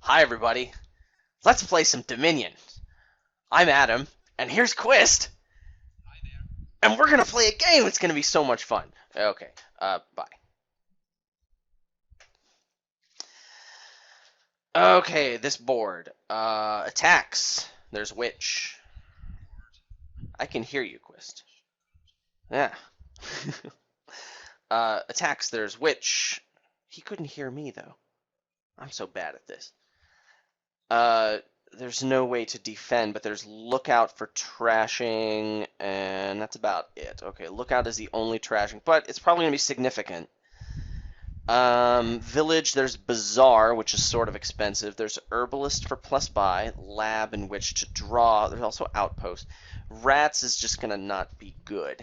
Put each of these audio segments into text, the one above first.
Hi, everybody. Let's play some Dominion. I'm Adam, and here's Quist, and we're gonna play a game. It's gonna be so much fun. Okay, bye. Okay, this board. Attacks. There's Witch. I can hear you, Quist. Yeah. Attacks. There's Witch. He couldn't hear me, though. I'm so bad at this. Uh, there's no way to defend, but there's lookout for trashing, and that's about it. Okay, lookout is the only trashing, but it's probably gonna be significant. Village, there's Bazaar, which is sort of expensive. There's Herbalist for plus buy, Lab in which to draw. There's also Outpost. Rats is just gonna not be good.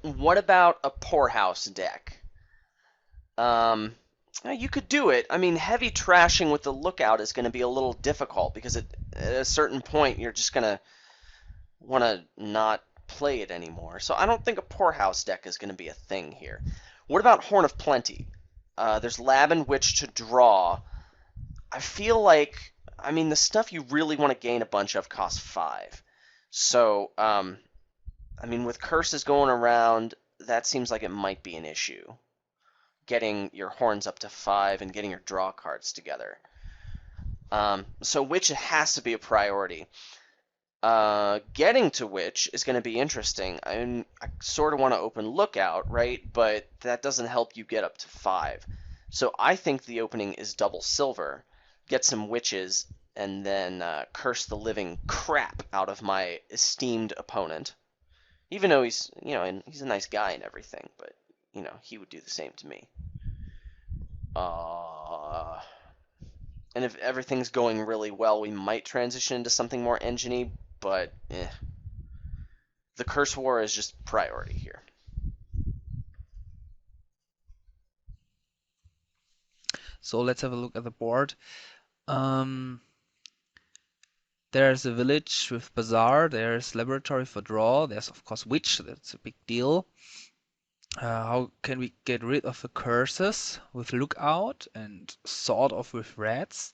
What about a Poorhouse deck? You could do it. I mean, heavy trashing with the lookout is going to be a little difficult because at a certain point you're just going to want to not play it anymore. So I don't think a Poorhouse deck is going to be a thing here. What about Horn of Plenty? There's Lab and Witch to draw. I feel like, I mean, the stuff you really want to gain a bunch of costs 5. So, I mean, with curses going around, that seems like it might be an issue. Getting your horns up to 5 and getting your draw cards together. So Witch has to be a priority. Getting to Witch is going to be interesting. I sort of want to open Lookout, right? But that doesn't help you get up to 5. So I think the opening is double silver. Get some Witches, and then curse the living crap out of my esteemed opponent. Even though he's, and he's a nice guy and everything, but, he would do the same to me. And if everything's going really well, we might transition into something more engine-y, but the Curse War is just priority here. So let's have a look at the board. There's a village with Bazaar, there's laboratory for draw, there's of course Witch, that's a big deal. How can we get rid of the curses with lookout and sort of with rats?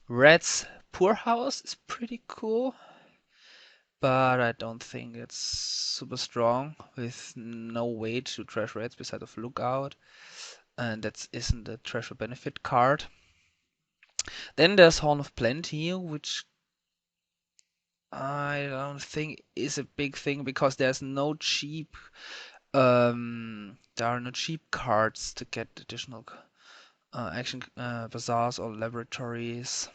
Rats Poorhouse is pretty cool, but I don't think it's super strong with no way to trash rats beside of lookout, and that isn't a treasure benefit card. Then there's Horn of Plenty, which I don't think is a big thing because there's no cheap there are no cheap cards to get additional action bazaars or laboratories.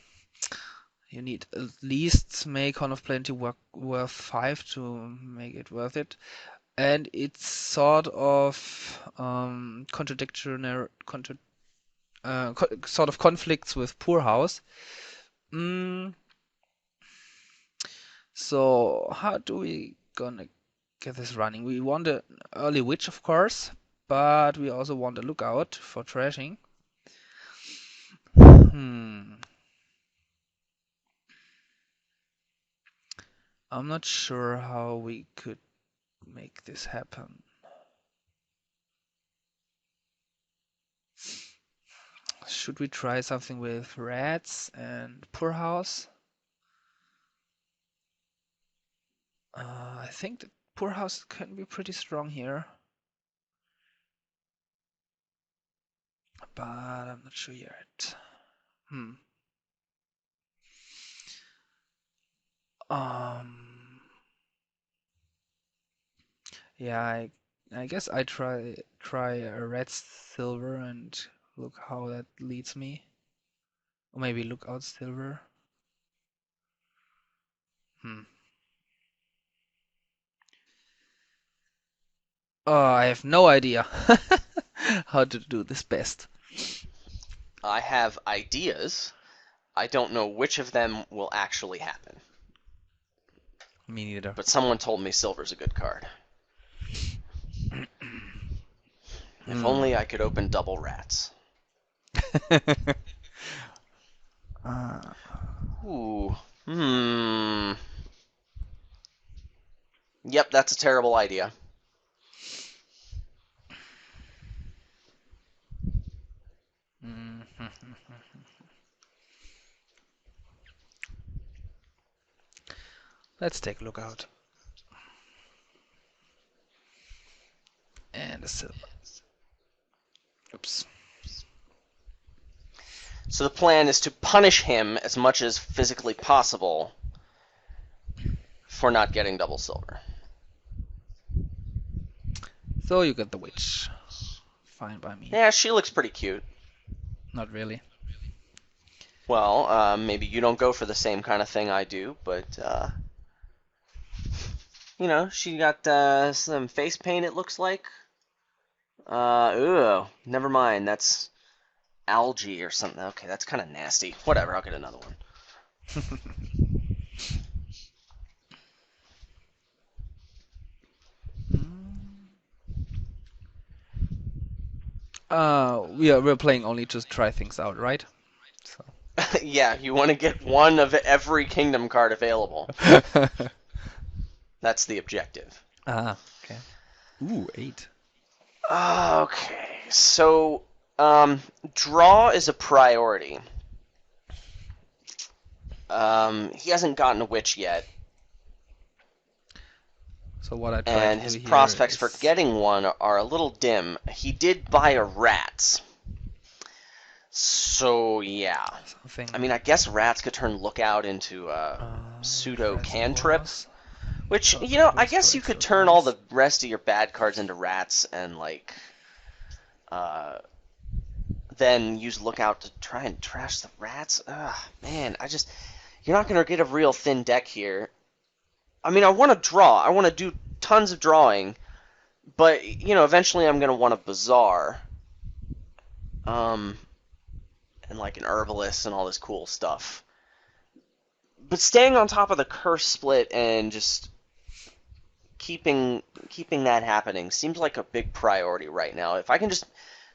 You need at least make Horn of Plenty worth 5 to make it worth it. And it's sort of sort of conflicts with Poorhouse. So how do we gonna get this running? We want an early witch, of course, but we also want a lookout for trashing. I'm not sure how we could make this happen. Should we try something with rats and Poorhouse? I think that Poorhouse can be pretty strong here, but I'm not sure yet. Yeah, I guess I try a red silver and look how that leads me. Or maybe lookout silver. Oh, I have no idea how to do this best. I have ideas. I don't know which of them will actually happen. Me neither. But someone told me silver's a good card. If only I could open double rats. Ooh. Yep, that's a terrible idea. Let's take a look out. And a silver. Oops. So the plan is to punish him as much as physically possible for not getting double silver. So you get the witch. Fine by me. Yeah, she looks pretty cute. Not really. Well, maybe you don't go for the same kind of thing I do, but, you know, she got some face paint, it looks like. Ooh, never mind, that's algae or something. Okay, that's kind of nasty. Whatever, I'll get another one. We're playing only to try things out, right? So. Yeah, you want to get one of every kingdom card available. That's the objective. Ah, okay. Ooh, 8. Okay, so draw is a priority. He hasn't gotten a witch yet, So what I try and to his do here prospects is for getting one are a little dim. He did buy a rats. So, yeah. something. I mean, I guess rats could turn lookout into pseudo cantrip. Which, you know, I guess you could turn all the rest of your bad cards into rats and, like, then use lookout to try and trash the rats. Ugh, man, you're not going to get a real thin deck here. I mean, I want to draw. I want to do tons of drawing, but, you know, eventually I'm going to want a Bazaar. And, like, an Herbalist and all this cool stuff. But staying on top of the curse split and just keeping that happening seems like a big priority right now. If I can just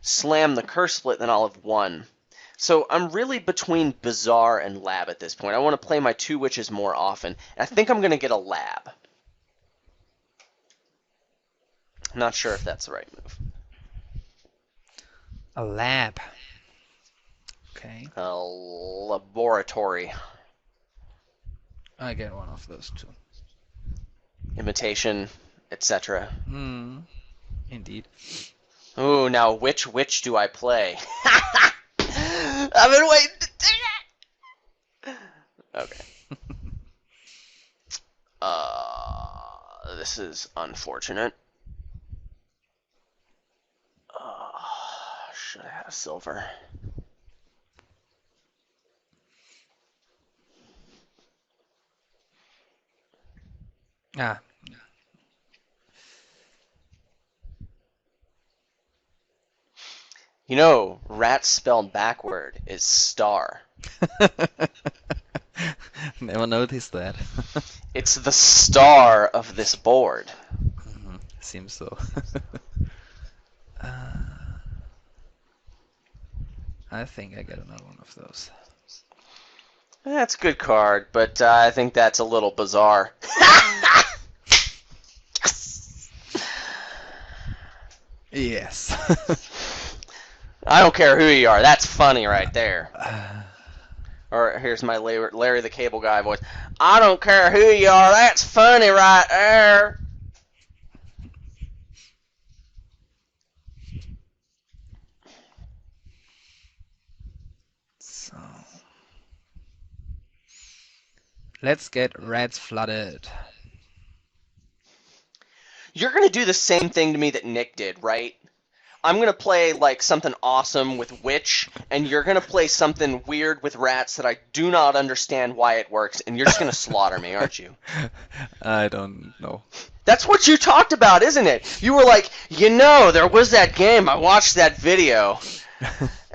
slam the curse split, then I'll have won. So I'm really between Bazaar and Lab at this point. I want to play my 2 witches more often. And I think I'm going to get a Lab. I'm not sure if that's the right move. A lab. Okay. A laboratory. I get one of those two. Imitation, etc. Indeed. Ooh, now which witch do I play? I've been waiting to do that! Okay. This is unfortunate. Should have had a silver. Ah. You know, rat spelled backward is star. Never noticed that. It's the star of this board. Seems so. I think I get another one of those. That's a good card, but I think that's a little bizarre. Yes. I don't care who you are. That's funny right there. Or here's my Larry the Cable Guy voice. I don't care who you are. That's funny right there. So let's get rats flooded. You're going to do the same thing to me that Nick did, right? I'm going to play like something awesome with Witch, and you're going to play something weird with rats that I do not understand why it works, and you're just going to slaughter me, aren't you? I don't know. That's what you talked about, isn't it? You were like, you know, there was that game, I watched that video,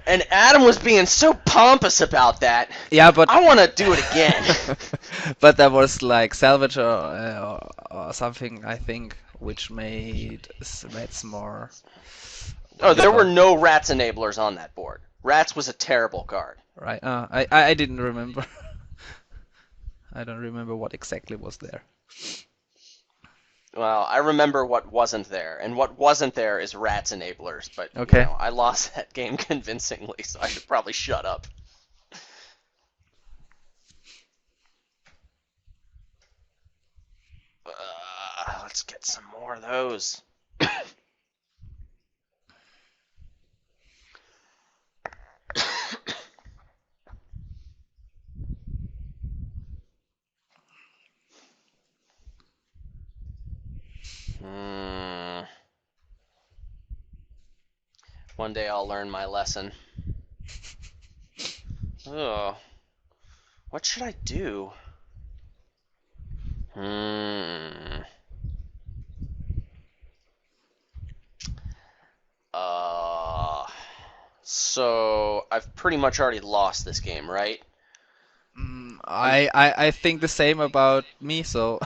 and Adam was being so pompous about that. Yeah, but I want to do it again. But that was like salvage or something, I think, which made rats more. Oh, there were no rats enablers on that board. Rats was a terrible card. Right. I didn't remember. I don't remember what exactly was there. Well, I remember what wasn't there, and what wasn't there is rats enablers, but Okay. you know, I lost that game convincingly, so I should probably shut up. let's get some more of those. One day I'll learn my lesson. Oh, what should I do? So I've pretty much already lost this game, right? I think the same about me, so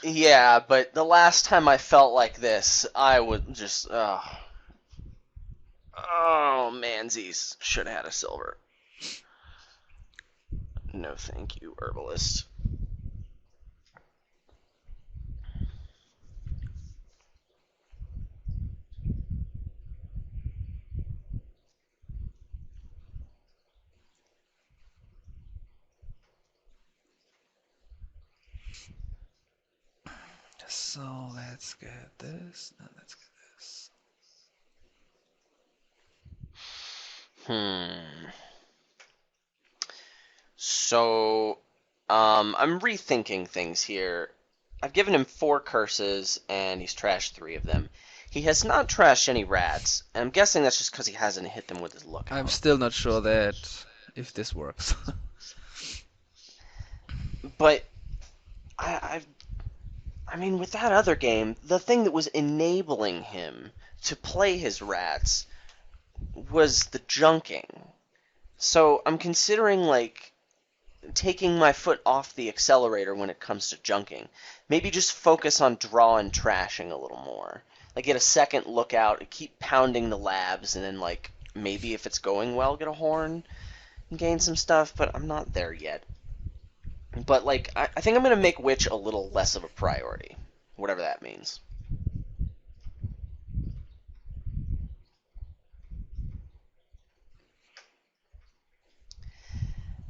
Yeah, but the last time I felt like this, I would just, oh, mansies. Should have had a silver. No, thank you, Herbalist. so let's get this, and let's get this. So, I'm rethinking things here. I've given him 4 curses, and he's trashed 3 of them. He has not trashed any rats, and I'm guessing that's just because he hasn't hit them with his lookout. I'm still not sure that if this works. But I mean, with that other game, the thing that was enabling him to play his rats was the junking. So I'm considering, like, taking my foot off the accelerator when it comes to junking. Maybe just focus on draw and trashing a little more. Like, get a second lookout, keep pounding the labs, and then, like, maybe if it's going well, get a horn and gain some stuff, but I'm not there yet. But, like, I think I'm going to make Witch a little less of a priority, whatever that means.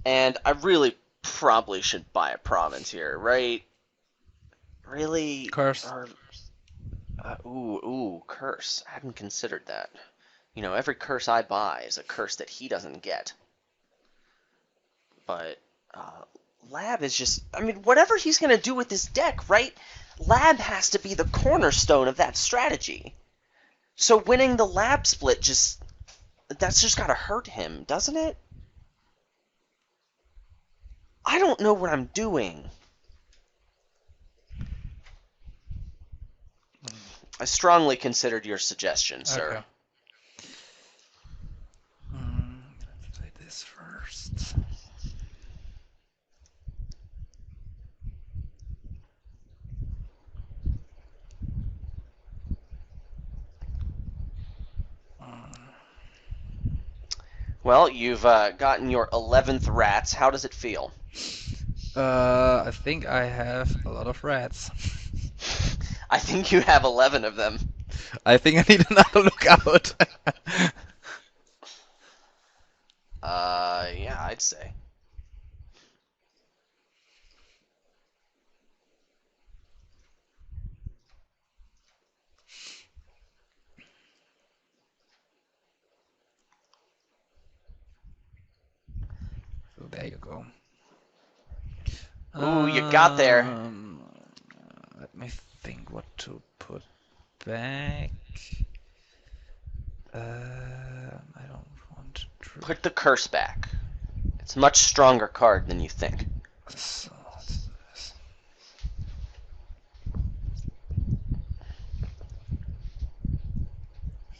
And I really probably should buy a province here, right? Really? Curse. Ooh, curse. I hadn't considered that. You know, every curse I buy is a curse that he doesn't get. But, Lab is just... I mean, whatever he's going to do with his deck, right? Lab has to be the cornerstone of that strategy. So winning the Lab split just... That's just got to hurt him, doesn't it? I don't know what I'm doing. I strongly considered your suggestion, sir. Okay. Let's play this first. Well, you've gotten your 11th rats. How does it feel? I think I have a lot of rats. I think you have 11 of them. I think I need another lookout. Yeah, I'd say. So there you go. Ooh, you got there. Let me think what to put back. I don't want to. Put the curse back. It's a much stronger card than you think. So,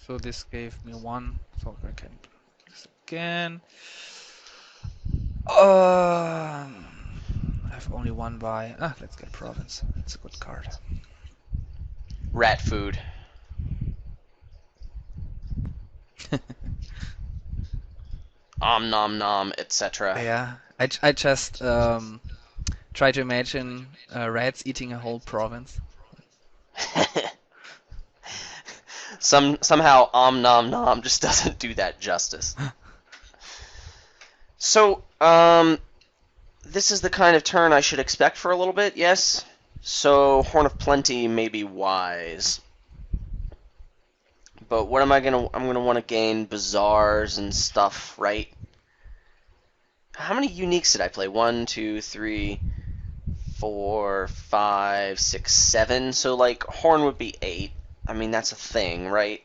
so this gave me 1, so I can do this again. I have only 1 buy. Let's get province. It's a good card. Rat food. Om nom nom, etc. Yeah, I just try to imagine rats eating a whole province. Somehow Om nom nom just doesn't do that justice. So, this is the kind of turn I should expect for a little bit, yes? So Horn of Plenty may be wise, but what am I gonna? I'm gonna want to gain bazaars and stuff, right? How many uniques did I play? 1, 2, 3, 4, 5, 6, 7. So like Horn would be 8. I mean that's a thing, right?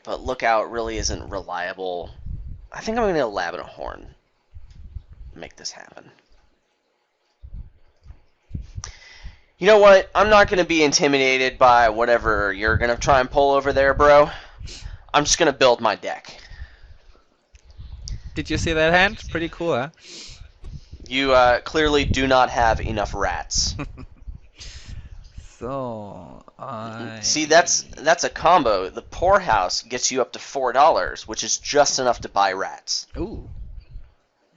But Lookout really isn't reliable. I think I'm gonna go Lab and a Horn to make this happen. You know what? I'm not going to be intimidated by whatever you're going to try and pull over there, bro. I'm just going to build my deck. Did you see that hand? Pretty cool, huh? You clearly do not have enough rats. So, See, that's a combo. The Poorhouse gets you up to $4, which is just enough to buy rats. Ooh.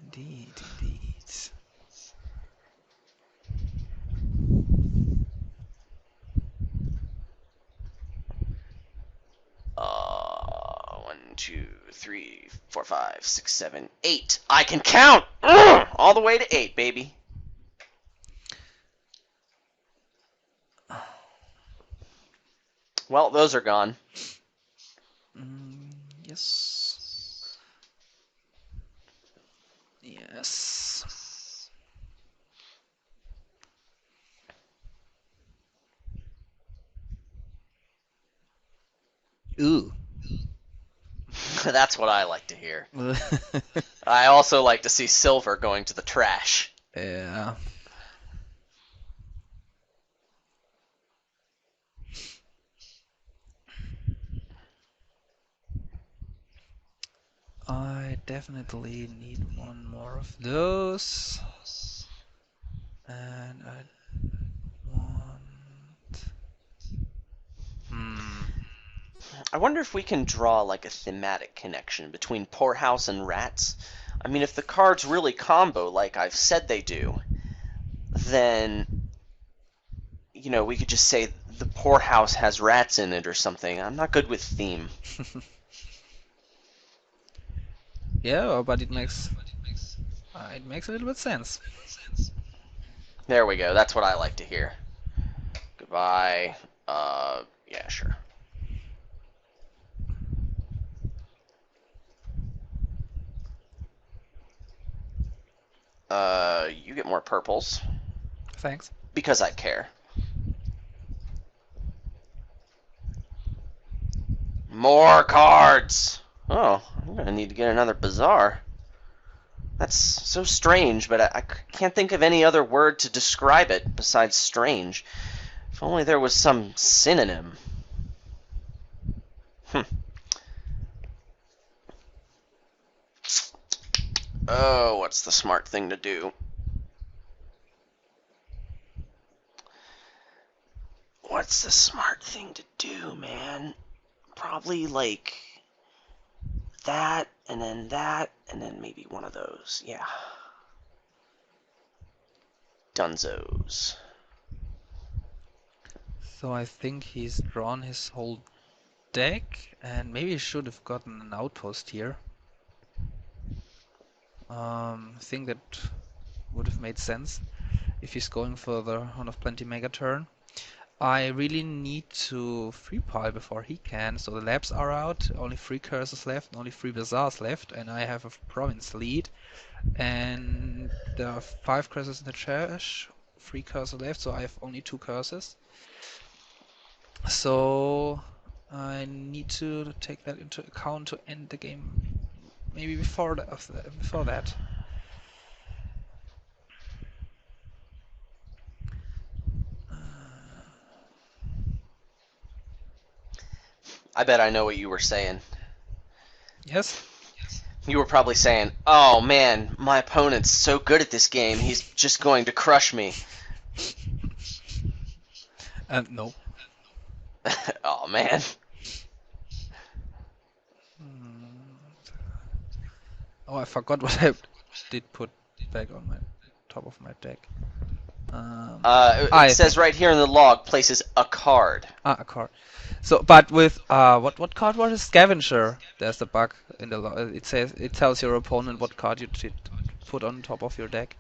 Indeed, indeed. 1, 2, 3, 4, 5, 6, 7, 8. I can count! Ugh! All the way to 8, baby. Well, those are gone. Yes. Yes. Ooh. That's what I like to hear. I also like to see silver going to the trash. Yeah. I definitely need one more of those. And I want... I wonder if we can draw like a thematic connection between Poorhouse and Rats. I mean, if the cards really combo like I've said they do, then, you know, we could just say the Poorhouse has rats in it or something. I'm not good with theme. Yeah, but it makes a little bit sense. There we go. That's what I like to hear. Goodbye. Yeah, sure. You get more purples. Thanks. Because I care. More cards! Oh, I'm gonna need to get another Bazaar. That's so strange, but I can't think of any other word to describe it besides strange. If only there was some synonym. Oh, what's the smart thing to do? What's the smart thing to do, man? Probably like that, and then maybe one of those. Yeah. Dunzos. So I think he's drawn his whole deck, and maybe he should have gotten an outpost here. I think that would have made sense if he's going for the Horn of Plenty mega turn. I really need to free pile before he can, so the labs are out, only 3 curses left, only 3 bazaars left, and I have a province lead. And there are 5 curses in the trash, 3 curses left, so I have only 2 curses. So I need to take that into account to end the game. Maybe before that. I bet I know what you were saying. Yes? You were probably saying, oh man, my opponent's so good at this game, he's just going to crush me. No. Oh man. Oh, I forgot what I did put back on my top of my deck. It says right here in the log, places a card. A card. So, but with what card was it? Scavenger. There's the bug in the log. It tells your opponent what card you did put on top of your deck.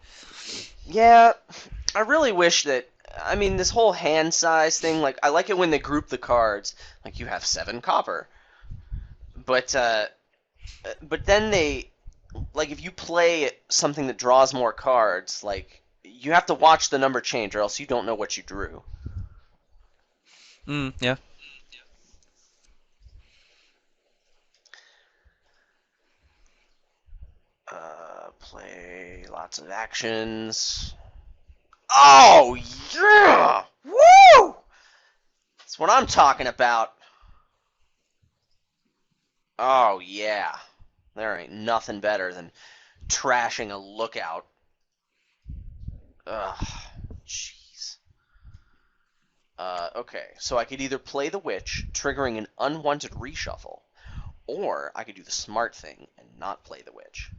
Yeah, I really wish that. I mean, this whole hand size thing, like, I like it when they group the cards. Like, you have 7 copper. But, but then they, like, if you play something that draws more cards, like, you have to watch the number change or else you don't know what you drew. Yeah. Play lots of actions. Oh, yeah! Woo! That's what I'm talking about. Oh, yeah. There ain't nothing better than trashing a lookout. Ugh, jeez. Okay, so I could either play the witch, triggering an unwanted reshuffle, or I could do the smart thing and not play the witch.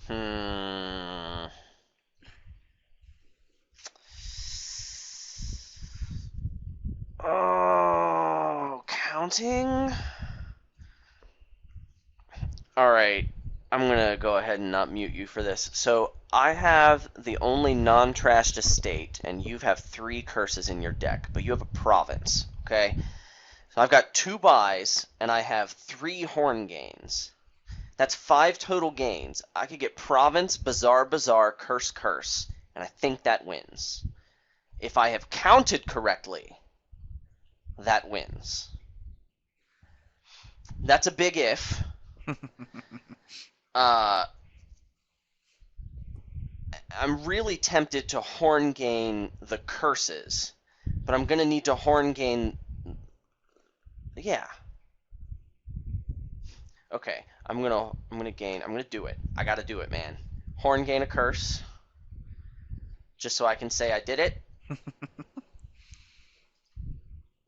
Hmm. Oh, counting? Alright, I'm gonna go ahead and not mute you for this. So, I have the only non-trashed estate, and you have 3 curses in your deck, but you have a province, okay? So I've got 2 buys, and I have 3 horn gains. That's 5 total gains. I could get province, bazaar, bazaar, curse, curse, and I think that wins. If I have counted correctly, that wins. That's a big if. I'm really tempted to horn gain the curses, but I'm gonna need to horn gain. Yeah. Okay. I'm gonna do it. I gotta do it, man. Horn gain a curse, just so I can say I did it.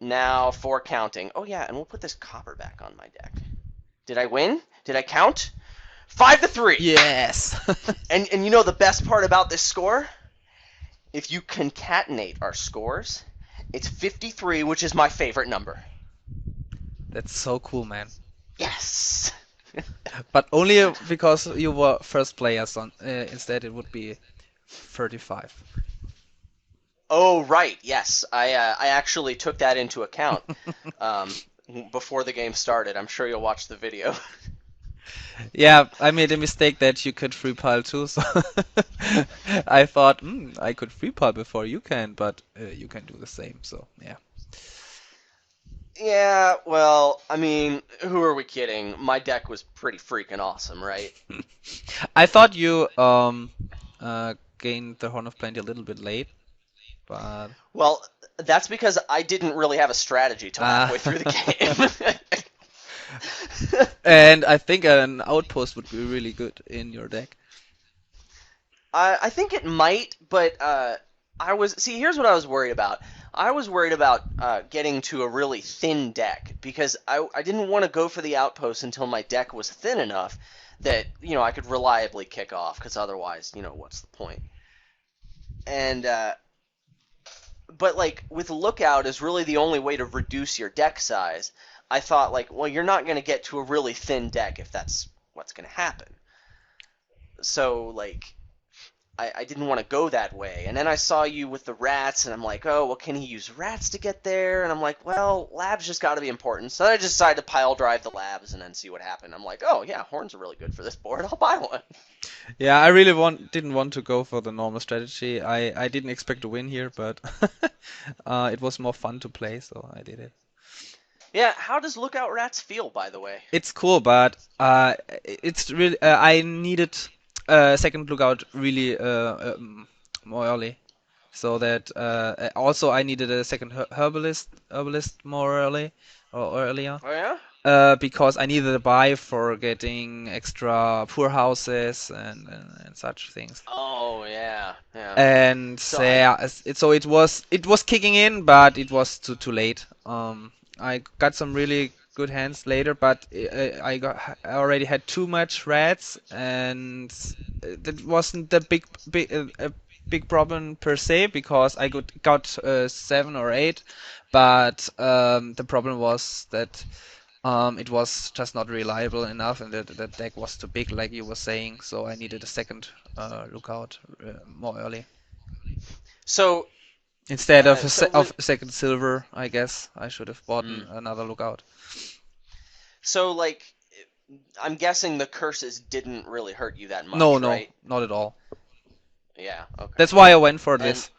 Now for counting. Oh yeah, and we'll put this copper back on my deck. Did I win? Did I count? 5-3. Yes. And you know the best part about this score? If you concatenate our scores, it's 53, which is my favorite number. That's so cool, man. Yes. But only because you were first players on. Instead, it would be 35. Oh right, yes. I actually took that into account um, before the game started. I'm sure you'll watch the video. Yeah, I made a mistake that you could free pile too, so I thought, I could free pile before you can, but you can do the same, so yeah. Yeah, well, I mean, who are we kidding? My deck was pretty freaking awesome, right? I thought you gained the Horn of Plenty a little bit late, but Well, that's because I didn't really have a strategy till halfway through the game. and I think an Outpost would be really good in your deck. I think it might, but here's what I was worried about. I was worried about getting to a really thin deck because I didn't want to go for the Outpost until my deck was thin enough that, I could reliably kick off, because otherwise, what's the point? And, but, like, with Lookout is really the only way to reduce your deck size. I thought, like, well, you're not going to get to a really thin deck if that's what's going to happen. So, like, I didn't want to go that way. And then I saw you with the rats, and I'm like, oh, well, can he use rats to get there? And I'm like, well, labs just got to be important. So then I just decided to pile drive the labs and then see what happened. I'm like, oh, yeah, horns are really good for this board. I'll buy one. Yeah, I really didn't want to go for the normal strategy. I didn't expect to win here, but it was more fun to play, so I did it. Yeah, how does Lookout Rats feel, by the way? It's cool, but it's really I needed second Lookout really more early, so that also I needed a second herbalist more early or earlier. Oh, yeah? Because I needed a buy for getting extra poor houses and such things. Oh, yeah, yeah. And So yeah, so it was kicking in, but it was too late. I got some really good hands later, but I already had too much rats, and that wasn't the big problem per se because I got 7 or 8, but the problem was that It was just not reliable enough, and the deck was too big, like you were saying. So I needed a second lookout more early. So, Instead of so when of a second silver, I guess I should have bought mm, another lookout. so like I'm guessing the curses didn't really hurt you that No, much, no, right? not at all. Yeah, okay. That's why I went for And this.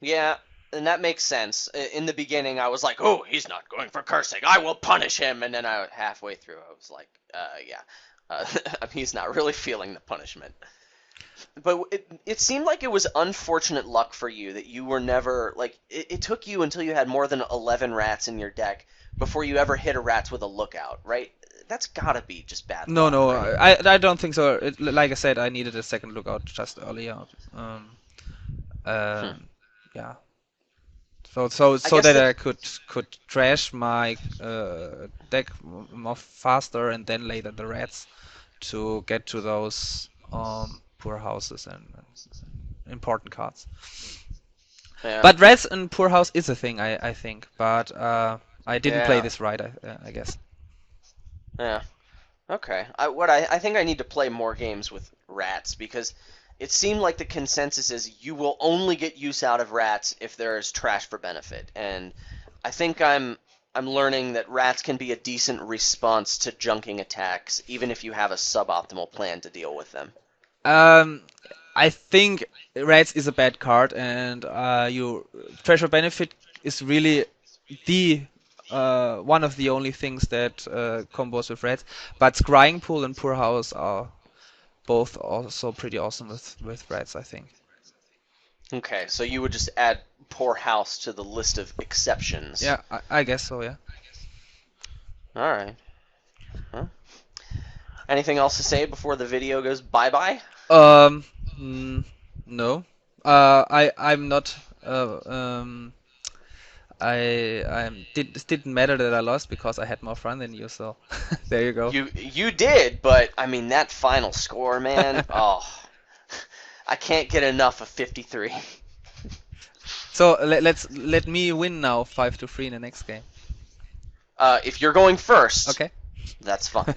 yeah, and that makes sense. In the beginning, I was like, "Oh, he's not going for cursing. I will punish him." And then halfway through, I was like, yeah, uh, he's not really feeling the punishment." But it seemed like it was unfortunate luck for you that you were never like it took you until you had more than 11 rats in your deck before you ever hit a rats with a lookout, right? That's gotta be just bad No, luck, no, right? I don't think so. Like I said, I needed a second lookout just earlier. Um, Hmm. um, yeah. I So guess that the I could trash my deck more faster, and then later the rats to get to those poor houses and important cards. yeah, But rats and poor house is a thing, I think. But I didn't play yeah, this right, I guess. yeah. Okay. I think I need to play more games with rats because it seemed like the consensus is you will only get use out of rats if there is trash for benefit, and I think I'm learning that rats can be a decent response to junking attacks, even if you have a suboptimal plan to deal with them. Um, I think rats is a bad card, and your treasure benefit is really the one of the only things that combos with rats. But scrying pool and poor house are both also pretty awesome with rats, I think. Okay, so you would just add poor house to the list of exceptions. Yeah, I guess so. Yeah. All right. Well, anything else to say before the video goes bye bye? Um, mm, no. I'm not. It didn't matter that I lost because I had more fun than you. So there you go. You did, but I mean that final score, man. Oh, I can't get enough of 53. So let me win now 5-3 in the next game. If you're going first, Okay. that's fine.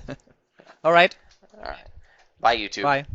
All right. All right. Bye, YouTube. Bye.